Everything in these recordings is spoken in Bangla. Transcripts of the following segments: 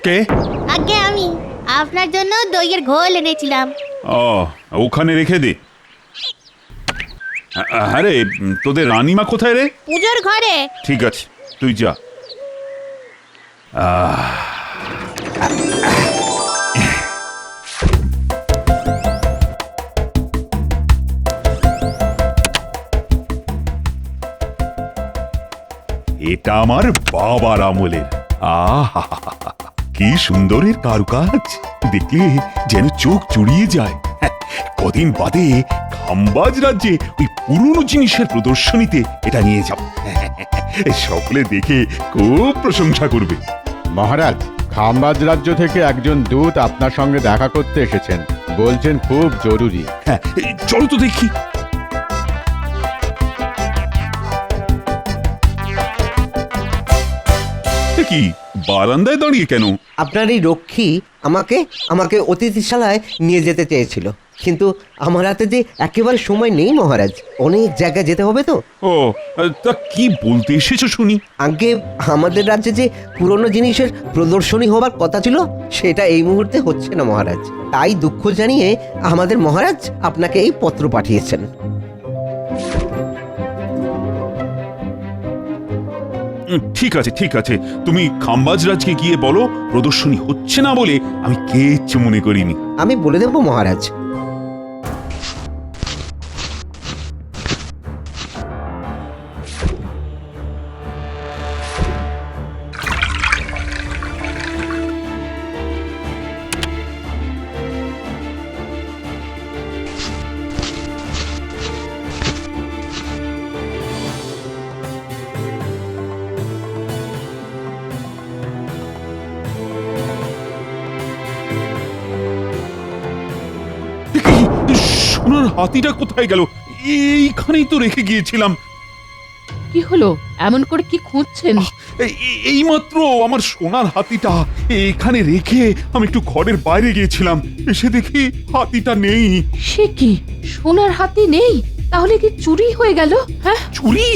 কে? আগে আমি আপনার জন্য দইয়ের ঘোল এনেছিলাম। ও, ওখানে রেখে দে। আরে তোদের রানীমা কোথায় রে? পুজোর ঘরে। ঠিক আছে, তুই যা। এটা আমার বাবার আমলের। আহা, কি সুন্দরের কারুকাজ, দেখলে যেন চোখ জুড়িয়ে যায়। কদিন বাদে খাম্বাজ রাজ্যে ওই পুরনো জিনিসের প্রদর্শনীতে এটা নিয়ে যাব। সকলে দেখে খুব প্রশংসা করবে। মহারাজ, খাম্বাজ রাজ্য থেকে একজন দূত আপনার সঙ্গে দেখা করতে এসেছেন, বলছেন খুব জরুরি। হ্যাঁ, চলো তো দেখি। কি বারান্দায় দাঁড়িয়ে কেন? আপনার এই রক্ষী আমাকে অতিথিশালায় নিয়ে যেতে চেয়েছিল, কিন্তু আমার হাতে যে একেবারে সময় নেই মহারাজ, অনেক জায়গায় যেতে হবে তো। ও, তা কি বলতে এসেছো শুনি? আগে আমাদের রাজ্যে যে পুরনো জিনিসের প্রদর্শনী হবার কথা ছিল, সেটা এই মুহূর্তে হচ্ছে না মহারাজ। তাই দুঃখ জানিয়ে আমাদের মহারাজ আপনাকে এই পত্র পাঠিয়েছেন। ঠিক আছে, ঠিক আছে, তুমি খাম্বাজ রাজকে গিয়ে বলো প্রদর্শনী হচ্ছে না বলে আমি কিচ্ছু মনে করিনি। আমি বলে দেব মহারাজ। সোনার হাতিটা কোথায় গেল? এইখানেই তো রেখে গিয়েছিলাম। কি হলো? এমন করে কি খুঁজছেন? এই মাত্র আমার সোনার হাতিটা এখানে রেখে আমি একটু ঘরের বাইরে গিয়েছিলাম, এসে দেখি হাতিটা নেই। সে কি, সোনার হাতি নেই? তাহলে কি চুরি হয়ে গেল? হ্যাঁ, চুরি?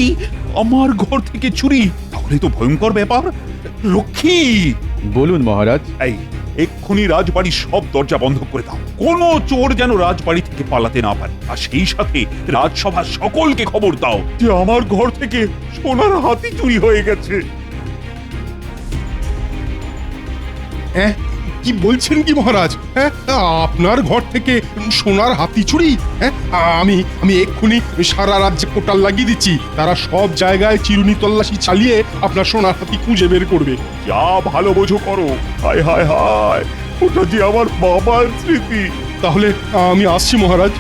আমার ঘর থেকে চুরি? তাহলে তো ভয়ঙ্কর ব্যাপার। লক্ষ্মী, বলুন মহারাজ। এই এক্ষুনি রাজবাড়ির সব দরজা বন্ধ করে দাও। কোনো চোর যেন রাজবাড়ি থেকে পালাতে না পারে। আর সেই সাথে রাজসভার সকলকে খবর দাও যে আমার ঘর থেকে সোনার হাতি চুরি হয়ে গেছে। কি বলছেন কি মহারাজ? হ্যাঁ, আপনার ঘর থেকে সোনার হাতি চুরি? হ্যাঁ, আমি এক্ষুনি সারা রাজ্যে পোর্টাল লাগিয়ে দিচ্ছি। তারা সব জায়গায় চিরুনি তল্লাশি চালিয়ে আপনার সোনার হাতি খুঁজে বের করবে। যা ভালো বোঝো করো। হায় হায় হায়, ওটা যে আমার বাবার স্মৃতি। তাহলে আমি আসছি মহারাজ।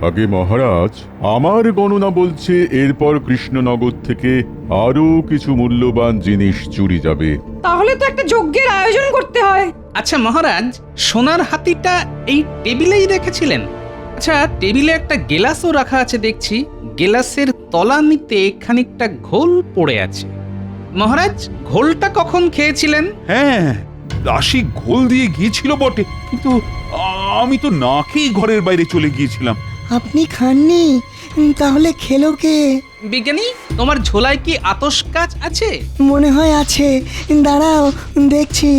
আগে মহারাজ, আমার গণনা বলছে এরপর কৃষ্ণনগর থেকে আরো কিছু মূল্যবান জিনিস চুরি যাবে। তাহলে তো একটা যজ্ঞের আয়োজন করতে হয়। আচ্ছা মহারাজ, সোনার হাতিটা এই টেবিলেই রেখেছিলেন? আচ্ছা, টেবিলে একটা গেলাসও রাখা আছে দেখছি। গেলাসের তলানিতে খানিকটা ঘোল পড়ে আছে। মহারাজ, ঘোলটা কখন খেয়েছিলেন? হ্যাঁ, দাসী ঘোল দিয়ে গিয়েছিল বটে, কিন্তু আমি তো না খেয়ে ঘরের বাইরে চলে গিয়েছিলাম। আপনি খাননি? তাহলে খেলো কে? বিজ্ঞানী, তোমার ঝোলায় কি আতশ কাচ আছে? মনে হয় আছে, দাঁড়াও দেখছি।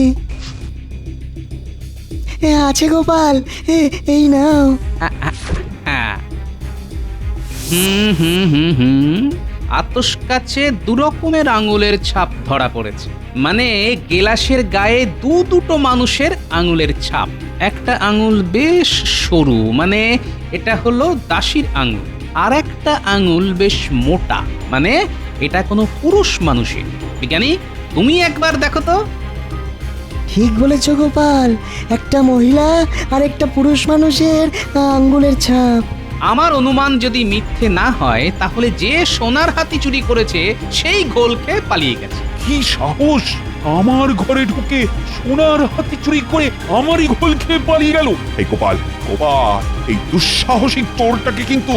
আছে গোপাল, এই নাও। আতশ কাছে দুরকমের আঙুলের ছাপ ধরা পড়েছে। মানে গেলাসের গায়ে দুটো মানুষের আঙুলের ছাপ। একটা আঙুল বেশ সরু, মানে এটা হলো দাসীর আঙুল। আর একটা আঙুল বেশ মোটা, মানে এটা কোনো পুরুষ মানুষের। বিজ্ঞানী, তুমি একবার দেখো তো। ঠিক বলেছ গোপাল, একটা মহিলা আর একটা পুরুষ মানুষের আঙ্গুলের ছাপ। আমার অনুমান যদি মিথ্যে না হয়, তাহলে যে সোনার হাতি চুরি করেছে সেই ঘোল খেয়ে পালিয়ে গেছে। কি সাহস! আমার ঘরে ঢুকে সোনার হাতি চুরি করে আমারই ঘোল খেয়ে পালিয়ে গেল। এই গোপাল, গোপাল, এই দুঃসাহসিক চোরটাকে কিন্তু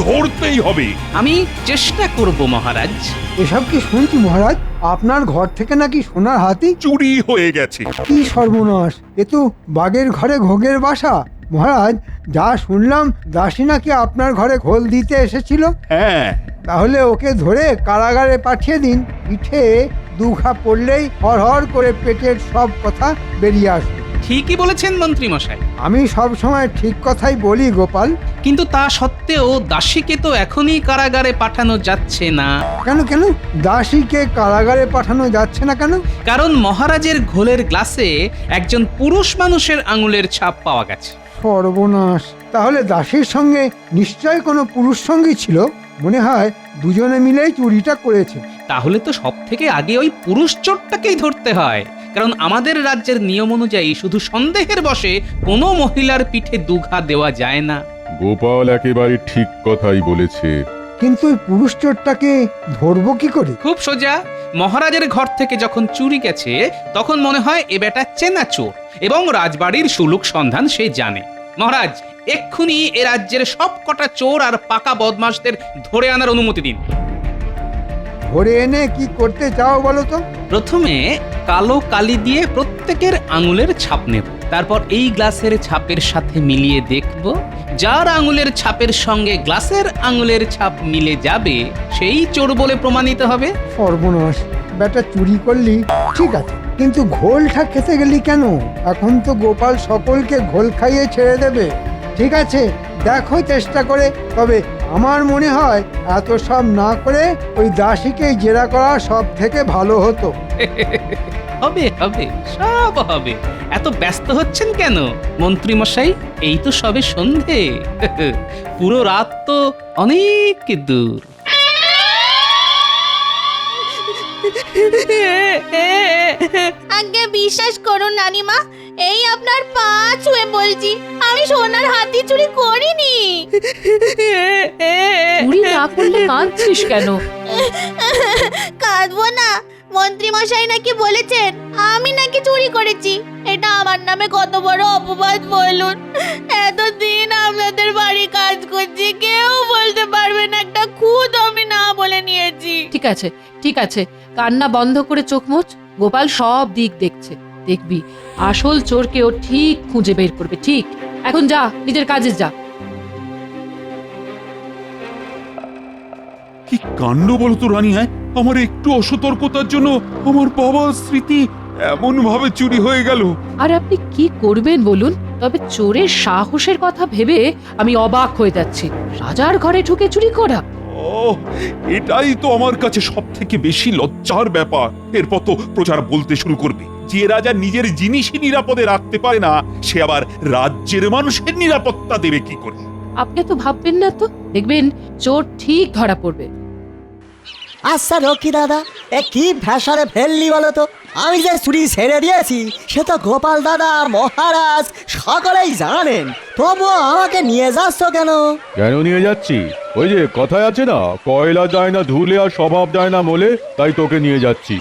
ধরতেই হবে। আমি চেষ্টা করব মহারাজ। এসব কি শুনছি মহারাজ? আপনার ঘর থেকে নাকি সোনার হাতি চুরি হয়ে গেছে? কি সর্বনাশ! এ তো বাঘের ঘরে ঘোগের বাসা। মহারাজ, যা শুনলাম দাসী নাকি আপনার ঘরে ঘোল দিতে এসেছিল। হ্যাঁ, তাহলে ওকে ধরে কারাগারে পাঠিয়ে দিন। পিঠে দুঘা পড়লেই হড়হড় করে পেটের সব কথা বেরিয়ে আসবে। ঠিকই বলেছেন মন্ত্রী মশাই, আমি সব সময় ঠিক কথাই বলি গোপাল। কিন্তু তা সত্ত্বেও দাসীকে তো এখনই কারাগারে পাঠানো যাচ্ছে না। কেন কেন দাসীকে কারাগারে পাঠানো যাচ্ছে না কেন? কারণ মহারাজের ঘোলের গ্লাসে একজন পুরুষ মানুষের আঙুলের ছাপ পাওয়া গেছে। সর্বনাশ! তাহলে দাসীর সঙ্গে নিশ্চয় কোনো পুরুষ সঙ্গী ছিল। মনে হয় দুজনে মিলেই চুরিটা করেছে। তাহলে তো সব থেকে আগে ওই পুরুষ চোরটাকেই ধরতে হয়, কারণ আমাদের রাজ্যের নিয়ম অনুযায়ী শুধু সন্দেহের বশে কোনো মহিলার পিঠে দুঘা দেওয়া যায় না। গোপাল একেবারে ঠিক কথাই বলেছে। কিন্তু ওই পুরুষ চোরটাকে ধরবো কি করে? খুব সোজা, মহারাজের ঘর থেকে যখন চুরি গেছে তখন মনে হয় এ বেটা চেনা চোর এবং রাজবাড়ির সুলুক সন্ধান সে জানে। মহারাজ, এক্ষুনি এ রাজ্যের সব কটা চোর আর পাকা বদমাশদের ধরে আনার অনুমতি দিন। ধরে এনে কি করতে চাও বলো তো? প্রথমে কালো কালি দিয়ে প্রত্যেকের আঙুলের ছাপ নেব, তারপর এই গ্লাসের ছাপের সাথে মিলিয়ে দেখব, যার আঙুলের ছাপের সঙ্গে গ্লাসের আঙুলের ছাপ মিলে যাবে সেই চোর বলে প্রমাণিত হবে। সর্বনাশ! বেটা চুরি করলি ঠিক আছে, কিন্তু ঘোলটা খেতে গেলি কেন? এখন তো গোপাল সকলকে ঘোল খাইয়ে ছেড়ে দেবে। ঠিক আছে, দেখো চেষ্টা করে। তবে আমার মনে হয় এত সব না করে ওই দাসীকেই জেরা করা সব থেকে ভালো হতো। হবে হবে, সব হবে। এত ব্যস্ত হচ্ছেন কেন মন্ত্রী মশাই? এই তো সবে সন্ধে, পুরো রাত তো অনেক দূর। আগে বিশ্বাস করুন নানিমা, এই আপনার পা ছুঁয়ে বলছি, আমি সোনার হাতি চুরি করিনি। চুরি না করলে কাঁদছিস কেন? কাঁদবো না, মন্ত্রী মশাই নাকি বলেছেন আমি নাকি চুরি করেছি। এটা আমার নামে কত বড় অপবাদ বলুন। এতদিন আপনাদের বাড়ি কাজ করছি, কেউ বলতে পারবে না একটা খুদ আমি না বলে নিয়েছি। ঠিক আছে ঠিক আছে, কান্না বন্ধ করে চোখ মুছ। গোপাল সব দিক দেখছে, দেখবি আসল চোরকে ও ঠিক খুঁজে বের করবে। ঠিক, এখন যা, নিজের কাজে যা। কি কাণ্ড বলো তো রানী! হ্যাঁ, আমার একটু অসতর্কতার জন্য আমার বাবার স্মৃতি এমন ভাবে চুরি হয়ে গেল। আর আপনি কি করবেন বলুন? তবে চোরের সাহসের কথা ভেবে আমি অবাক হয়ে যাচ্ছি। রাজার ঘরে ঢুকে চুরি করা! ও, এটাই তো আমার কাছে সব থেকে বেশি লজ্জার ব্যাপার। এরপর তো প্রচার বলতে শুরু করবে যে রাজা নিজের জিনিসই নিরাপদে রাখতে পারে না, সে আবার রাজ্যের মানুষের নিরাপত্তা দেবে কি করে? আপনি তো ভাববেন না তো, দেখবেন চোর ঠিক ধরা পড়বে। আচ্ছা রকি দাদা, এ কি ভ্যাসারে ফেললি বলো তো? আমি যে চুরি ছেড়ে দিয়েছি সে তো গোপাল দাদা, মহারাজ সকলেই জানেন, তবুও আমাকে নিয়ে যাচ্ছ কেন? কেন নিয়ে যাচ্ছি? ওই যে কথায় আছে না, কয়লা যায় না ধুলে আর স্বভাব যায় না মোলে, তাই তোকে নিয়ে যাচ্ছি।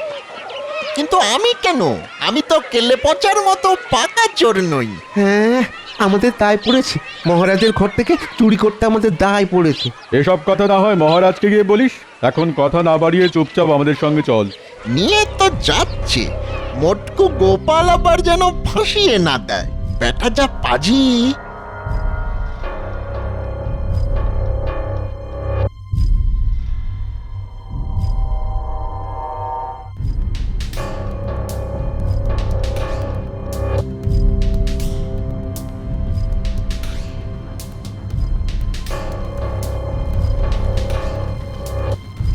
কিন্তু আমি কেন? আমি তো কেলে পচার মতো পাকা চোর নই। হ্যাঁ, আমাদের দায় পড়েছে। মহারাজের ঘর থেকে চুরি করতে আমাদের দায় পড়েছে। এসব কথা না হয় মহারাজকে গিয়ে বলিস। এখন কথা না বাড়িয়ে চুপচাপ আমাদের সঙ্গে চল। নিয়ে তো যাচ্ছে, মোটকু গোপাল আবার যেন ফাঁসিয়ে না দেয়। বেটা যা পাজি।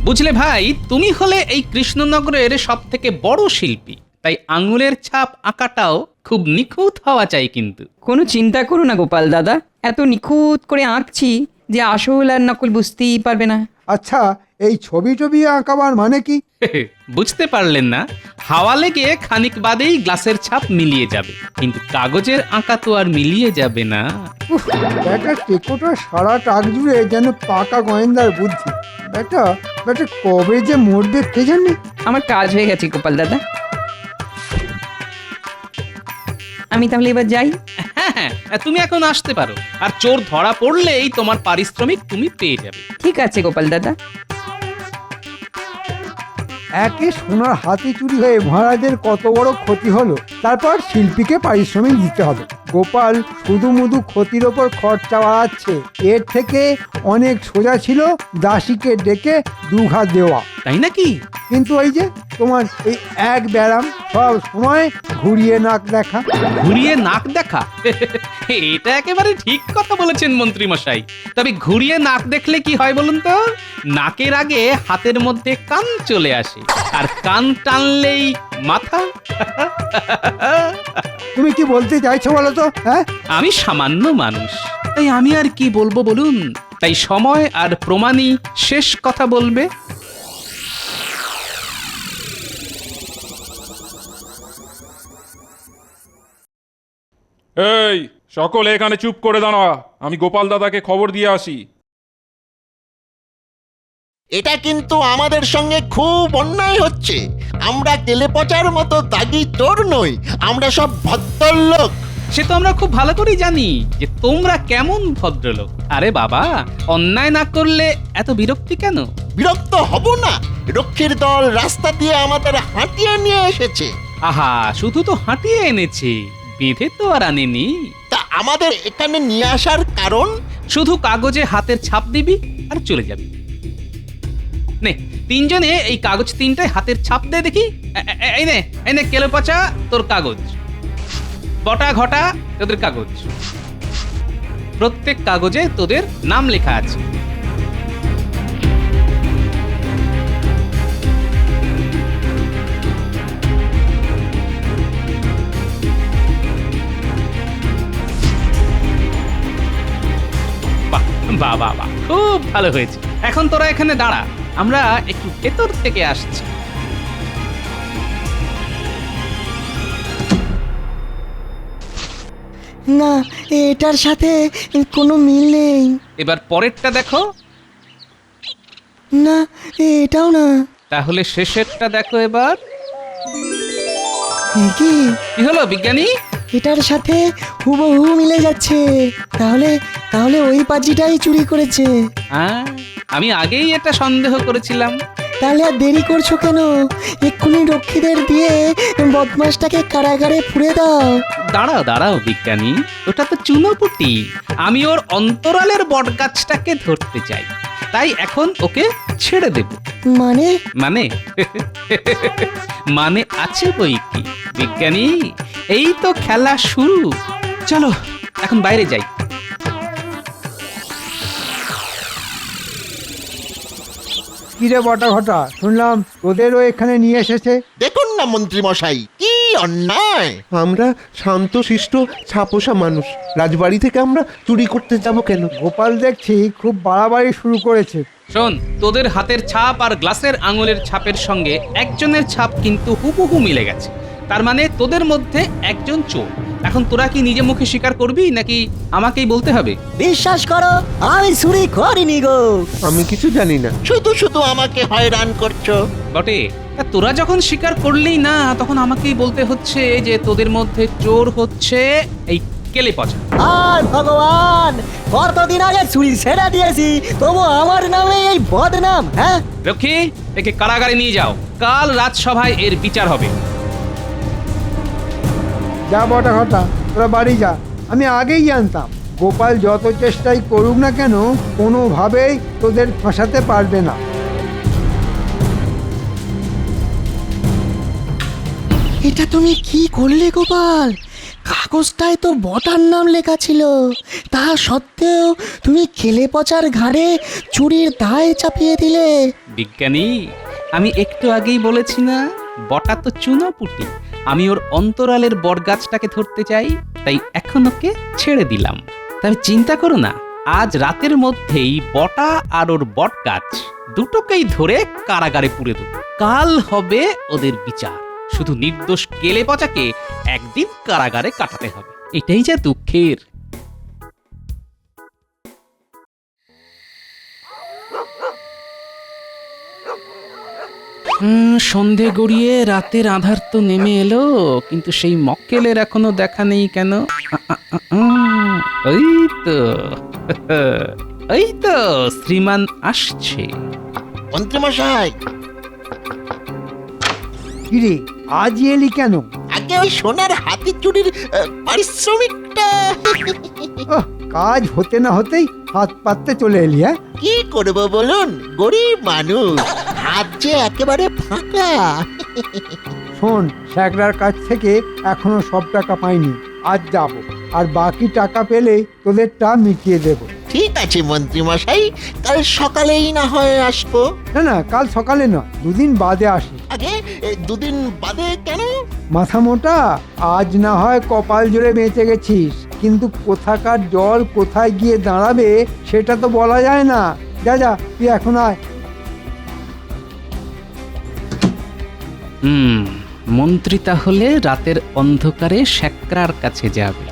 বুঝলে ভাই, তুমি হলে এই কৃষ্ণনগরের সব থেকে বড় শিল্পী, তাই আঙুলের ছাপ আঁকাটাও খুব নিখুঁত হওয়া চাই। কিন্তু কোনো চিন্তা করো না গোপাল দাদা, এত নিখুঁত করে আঁকছি যে আসল আর নকল বুঝতেই পারবে না। আচ্ছা, এই ছবি টবি আঁকাবার মানে কি? বুঝতে পারলেন না? হাওয়া লেগে খানিক বাদেই গ্লাসের ছাপ মিলিয়ে যাবে, কিন্তু কাগজের আঁকা তো আর মিলিয়ে যাবে না। উফ, বেটা টেকোটা সারা টাক জুড়ে যেন পাকা গোয়েন্দার বুদ্ধি। বেটা বেটা কবে যে মরবে কে জানে। আমার কাজ হয়ে গেছে গোপাল দাদা, আমি তাহলে এবার যাই। হ্যাঁ হ্যাঁ, তুমি এখন আসতে পারো, আর চোর ধরা পড়লেই তোমার পারিশ্রমিক তুমি পেয়ে যাবে। ঠিক আছে গোপাল দাদা। একে সোনার হাতি চুরি হয়ে মহারাজের কত বড় ক্ষতি হলো, তারপর শিল্পীকে পারিশ্রমিক দিতে হবে। গোপাল শুধু মুধু ক্ষতির ওপর খরচা বাড়াচ্ছে। এর থেকে অনেক সোজা ছিল দাসীকে ডেকে দুঘা দেওয়া। তাই নাকি? কিন্তু ওই যে তোমার এই এক ব্যারাম, সব সময় ঘুরিয়ে নাক দেখা। ঘুরিয়ে নাক দেখা? এটা একেবারে ঠিক কথা বলেছেন মন্ত্রী মশাই। তবে ঘুরিয়ে নাক দেখলে কি হয় বলুন তো? নাকের আগে হাতের মধ্যে কান চলে আসে, আর কান টানলেই মাথা। তুমি কি বলতে চাইছো বলো তো? হ্যাঁ, আমি সামান্য মানুষ, তাই আমি আর কি বলবো বলুন? তাই সময় আর প্রমাণই শেষ কথা বলবে। এই সকলে এখানে চুপ করে দাঁড়া, আমি গোপাল দাদাকে খবর দিয়ে আসি। এটা কিন্তু আমাদের সঙ্গে খুব অন্যায় হচ্ছে। আমরা তেলে পচার মতো দাগি চোর নই, আমরা সব ভদ্রলোক। সে তো আমরা খুব ভালো করেই জানি যে তোমরা কেমন ভদ্রলোক। আরে বাবা, অন্যায় না করলে এত বিরক্তি কেন? বিরক্ত হব না? রক্ষীর দল রাস্তা দিয়ে আমাদের হাঁটিয়ে নিয়ে এসেছে। আহা, শুধু তো হাঁটিয়ে এনেছে, বেঁধে তো আর আনেনি। তা আমাদের এখানে নিয়ে আসার কারণ? শুধু কাগজে হাতের ছাপ দিবি আর চলে যাবি। নে, তিনজনে এই কাগজ তিনটায় হাতের ছাপ দে দেখি। এই নে কেলো পচা তোর কাগজ, বটা ঘটা তোদের কাগজ। প্রত্যেক কাগজে তোদের নাম লেখা আছে। বাহ বাহ বাহ, খুব ভালো হয়েছে। এখন তোরা এখানে দাঁড়া, আমরা একটু ভেতর থেকে আসছি। না, এটার সাথে কোনো মিল নেই। এবার পরেরটা দেখো। না, এটাও না। তাহলে শেষেরটা দেখো এবার। এ কি? কি হলো বিজ্ঞানী? এটার সাথে হুবহু মিলে যাচ্ছে। তাহলে তাহলে ওই পাজিটাই চুরি করেছে। হ্যাঁ, আমি আগেই এটা সন্দেহ করেছিলাম। তাহলে আর দেরি করছো কেন? এক্ষুনি রক্ষীদের দিয়ে বদমাসটাকে কারাগারে পুরে দাও। দাঁড়াও দাঁড়াও বিজ্ঞানী, ওটা তো চুনোপুটি। আমি ওর অন্তরালের বটগাছটাকে ধরতে চাই, তাই এখন ওকে ছেড়ে দেব। মানে? মানে মানে আছে বই কি বিজ্ঞানী, এই তো খেলা শুরু। চলো এখন বাইরে যাই। কিরে বটা ঘটা, শুনলাম তোদেরও এখানে নিয়ে এসেছে। দেখুন না মন্ত্রী মশাই, কি অন্যায়! আমরা শান্তশিষ্ট ছাপোষা মানুষ, রাজবাড়ি থেকে আমরা চুরি করতে যাব কেন? গোপাল দেখছি খুব বাড়াবাড়ি শুরু করেছে। শোন, তোদের হাতের ছাপ আর গ্লাসের আঙুলের ছাপের সঙ্গে একজনের ছাপ কিন্তু হুবহু মিলে গেছে। তার মানে তোদের মধ্যে একজন চোর। এখন তোরা কি নিজে মুখে স্বীকার করবি নাকি আমাকেই বলতে হবে? বিশ্বাস করো, আমি চুরি করিনি গো। আমি কিছু জানি না। শুধু শুধু আমাকে হয়রান করছো। বটে, তা তোরা যখন স্বীকার করলেই না, তখন আমাকেই বলতে হচ্ছে যে তোদের মধ্যে চোর হচ্ছে এই কেলে পচা। আর ভগবান, কতদিন আগে চুরি ছেড়ে দিয়েছি, তবু আমার নামে এই বদনাম। হ্যাঁ, রক্ষী, একে কারাগারে নিয়ে যাও, কাল রাজসভায় এর বিচার হবে। যা বটা ঘটা, তোরা বাড়ি যা। আমি আগেই জানতাম গোপাল যত চেষ্টাই করুক না কেন, কোনোভাবেই তোদের ফাঁসাতে পারবে না। এটা তুমি কি করলে গোপাল? কাগজটায় তো বটার নাম লেখা ছিল, তা সত্ত্বেও তুমি কেলে পচার ঘাড়ে চুরির দায় চাপিয়ে দিলে। বিজ্ঞানী, আমি একটু আগেই বলেছি না, বটা তো চুনোপুটি। আমি ওর অন্তরালের বটগাছটাকে ধরতে চাই, তাই এখন ওকে ছেড়ে দিলাম। তবে চিন্তা করো না, আজ রাতের মধ্যেই বটা আর ওর বটগাছ দুটোকেই ধরে কারাগারে পুরে দেব। কাল হবে ওদের বিচার। শুধু নির্দোষ কেলে পচাকে একদিন কারাগারে কাটাতে হবে, এটাই যা দুঃখের। সন্ধে গড়িয়ে রাতের আধার তো নেমে এলো, কিন্তু সেই মক্কেলের এখনো দেখা নেই কেন? ওই তো ওই তো শ্রীমান আসছে। মন্ত্রী মশাই, কিরে, আজ এলি কেন? আগে আগে ওই সোনার হাতি চুরির পারিশ্রমিকটা ওহ, কাজ হতে না হতেই হাত পাততে চলে এলি, হ্যাঁ? কি করব বলুন, গরিব মানুষ, হাত যে একেবারে ফাঁকা। শোন, স্যাকরার কাছ থেকে এখনো সব টাকা পাইনি, আজ যাব, আর বাকি টাকা পেলে তোদেরটা মিটিয়ে দেব। ঠিক আছে মন্ত্রী মশাই, কাল সকালেই না হয় আসবো। না না, কাল সকালে নয়, দুদিন বাদে আসি। আগে দুদিন বাদে কেন? মাথা মোটা, আজ না হয় কপাল জোরে বেঁচে গেছিস, কিন্তু কোথাকার জল কোথায় গিয়ে দাঁড়াবে সেটা তো বলা যায় না। যা যা, তুই এখন আয়। মন্ত্রী তাহলে রাতের অন্ধকারে শ্যাকরার কাছে যাবে।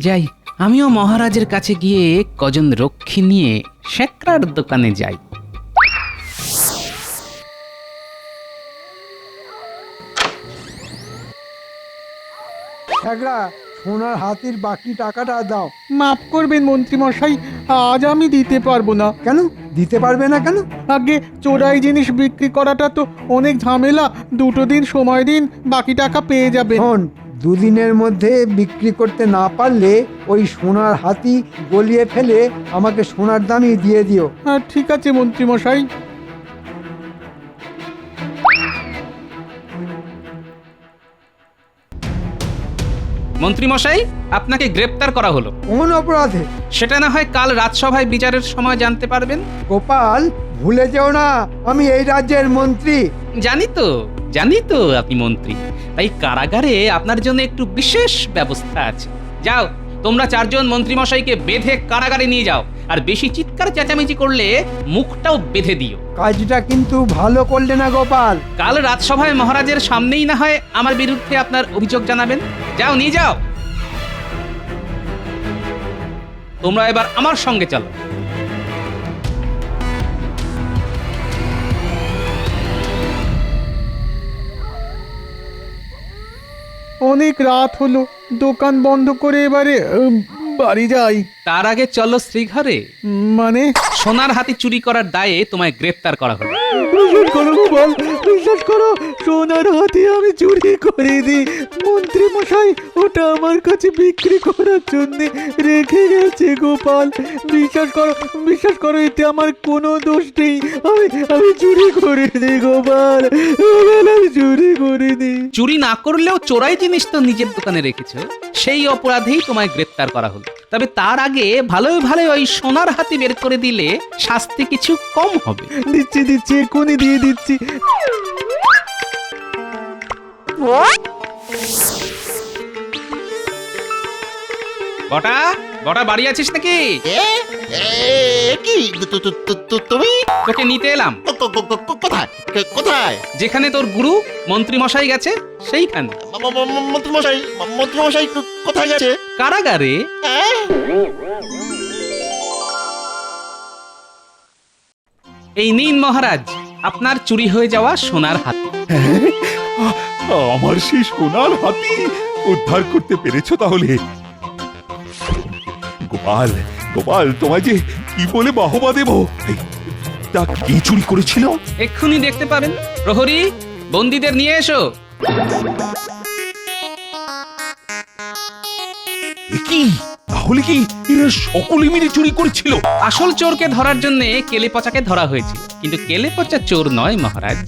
যাই, আমিও মহারাজের কাছে গিয়ে কজন রক্ষী নিয়ে শ্যাকরার দোকানে যাই। স্যাকরা, সোনার হাতির বাকি টাকাটা দাও। মাফ করবেন মন্ত্রী মশাই, আজ আমি দিতে পারবো না। কেন দিতে পারবে না কেন? আগে চোরাই জিনিস বিক্রি করাটা তো অনেক ঝামেলা, 2 দিন সময় দিন, বাকি টাকা পেয়ে যাবে। শোন, দুদিনের মধ্যে বিক্রি করতে না পারলে ওই সোনার হাতি গলিয়ে ফেলে আমাকে সোনার দামই দিয়ে দিও। ঠিক আছে মন্ত্রী মশাই। মন্ত্রী মশাই, আপনাকে গ্রেপ্তার করা হলো। কোন অপরাধে? সেটা না হয় কাল রাজসভায় বিচারের সময় জানতে পারবেন। গোপাল, ভুলে যেও না আমি এই রাজ্যের মন্ত্রী। জানি তো আপনি মন্ত্রী, তাই কারাগারে আপনার জন্য একটু বিশেষ ব্যবস্থা আছে। যাও, তোমরা 4 জন মন্ত্রী মশাইকে বেঁধে কারাগারে নিয়ে যাও, আর বেশি চিৎকার চেঁচামেচি করলে মুখটাও বেঁধে দিও। কাজটা কিন্তু ভালো করলে না গোপাল। কাল রাজসভায় মহারাজের সামনেই না হয় আমার বিরুদ্ধে আপনার অভিযোগ জানাবেন। যাও, নিয়ে যাও। তোমরা এবার আমার সঙ্গে চলো। অনেক রাত হলো, দোকান বন্ধ করে এবারে বাড়ি যাই। তার আগে চলো শ্রীঘরে। মানে? সোনার হাতি চুরি করার দায়ে তোমায় গ্রেফতার করা হলো। বিশ্বাস করো গোপাল, বিশ্বাস করো, সোনার হাতি আমি চুরি করিনি। মন্ত্রী মশাই ওটা আমার কাছে বিক্রি করার জন্য রেখে গেছে গোপাল। বিশ্বাস করো, এতে আমার কোনো দোষ নেই। আমি চুরি করিনি গোপাল, আমি চুরি করিনি। চুরি না করলেও চোরাই জিনিস তো নিজের দোকানে রেখেছো, সেই অপরাধেই তোমায় গ্রেফতার করা হলো। তবে তার আগে ভালোই ওই সোনার হাতি বের করে দিলে শাস্তি কিছু কম হবে। দিচ্ছি, এক্ষুনি দিয়ে দিচ্ছি। বটা বাড়ি আছিস নাকি? কি তুমি? তোকে নিতে এলাম। কোথায়? যেখানে তোর গুরু মন্ত্রী মশাই গেছে সেইখানে। মন্ত্রী মশাই কোথায় গেছে? কারাগারে। এই নিন মহারাজ, আপনার চুরি হয়ে যাওয়া সোনার হাতি। আমার সেই সোনার হাতি উদ্ধার করতে পেরেছো তাহলে? গোপাল, তোমায় যে কি বলে বাহবা দেব। তা কি চুরি করেছিল? এক্ষুনি দেখতে পাবেন। প্রহরী, বন্দীদের নিয়ে এসো। কি তাহলে কি এরা সকলে মিলে চুরি করেছিল? আসল চোরকে ধরার জন্য কেলেপচাকে ধরা হয়েছিল, কিন্তু কেলেপচা চোর নয় মহারাজ।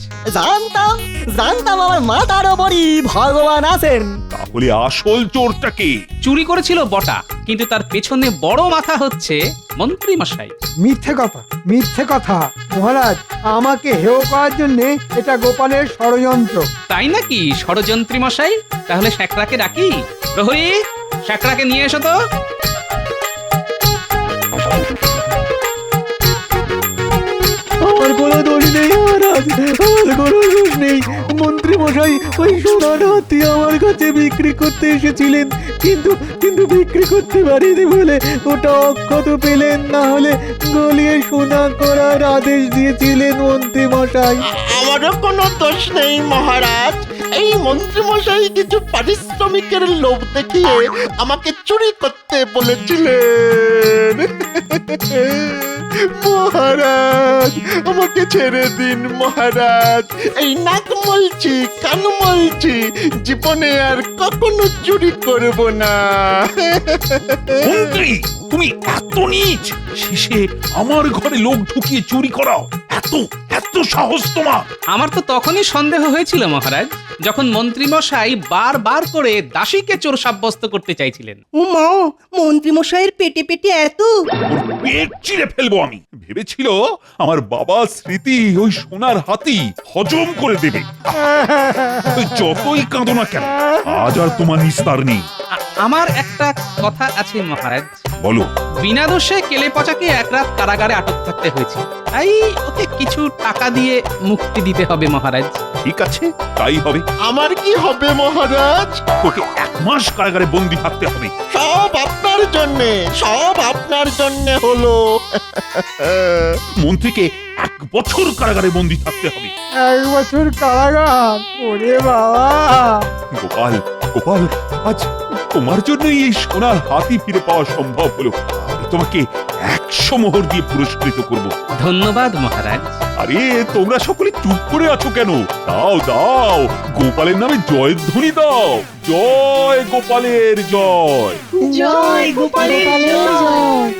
জানতাম আমার মাথার ওপরই ভগবান আছেন। তাহলে আসল চোরটাকে? চুরি করেছিল বটা, কিন্তু তার পেছনে বড় মাথা হচ্ছে মন্ত্রী মশাই। মিথ্যে কথা মহারাজ, আমাকে হেয় করার জন্য এটা গোপালের ষড়যন্ত্র। তাই নাকি ষড়যন্ত্রী মশাই? তাহলে শ্যাকরাকে ডাকি। প্রহরী, শ্যাকরাকে নিয়ে এসো তো। আমার কোনো দোষ নেই মহারাজ, আমার কোনো দোষ নেই। মন্ত্রী মশাই ওই সোনার হাতি আমার কাছে বিক্রি করতে এসেছিলেন, কিন্তু বিক্রি করতে পারিনি বলে ওটা অক্ষত পেলেন, না হলে গলিয়ে সোনা করার আদেশ দিয়েছিলেন মন্ত্রী মশাই। আমারও কোনো দোষ নেই মহারাজ। এই মন্ত্রী মশাই কিছু পারিশ্রমিকের লোভ দেখিয়ে আমাকে চুরি করতে বলেছিলেন। মহারাজ আমাকে ছেড়ে দিন মহারাজ, এই নাক মলছি কান মলছি, জীবনে আর কখনো চুরি করব না। মন্ত্রী তুমি এত নীচ, শেষে আমার ঘরে লোক ঢুকিয়ে চুরি করাও, এত এত সাহস তোমার! আমার তো তখনই সন্দেহ হয়েছিল মহারাজ, যখন মন্ত্রী মশাই বারবার করে দাসীকে চোর সাব্যস্ত করতে চাইছিলেন। ও মা, মন্ত্রী মশাইয়ের পেটে পেটে এত! ওর পেট চিরে ফেলবো আমি। ভেবেছিল আমার বাবার স্মৃতি ওই সোনার হাতি হজম করে দেবে। ওই যতই কাঁদো না কেন, আজ আর তোমার নিস্তার নেই। আমার একটা কথা আছে মহারাজ। বলো। বিনা দোষে কেলে পচাকে এক রাত কারাগারে আটক থাকতে হয়েছে, তাই ওকে কিছু টাকা দিয়ে মুক্তি দিতে হবে মহারাজ। ঠিক আছে, তাই হবে। আমার কি হবে মহারাজ? ওকে 1 মাস কারাগারে বন্দি থাকতে হবে। সব আপনার জন্যে, সব আপনার জন্যে হলো। মন্ত্রীকে 1 বছর কারাগারে বন্দি থাকতে হবে। 1 বছর কারাগার? ওরে বাবা! গোপাল, গোপাল, আজ তোমার জন্যই এই সোনার হাতি ফিরে পাওয়া সম্ভব হলো। আমি তোমাকে 100 মোহর দিয়ে পুরস্কৃত করব। ধন্যবাদ মহারাজ। আরে তোমরা সকলে চুপ করে আছো কেন? দাও দাও, গোপালের নামে জয়ধ্বনি দাও। জয় গোপালের জয়। জয় গোপালের জয়।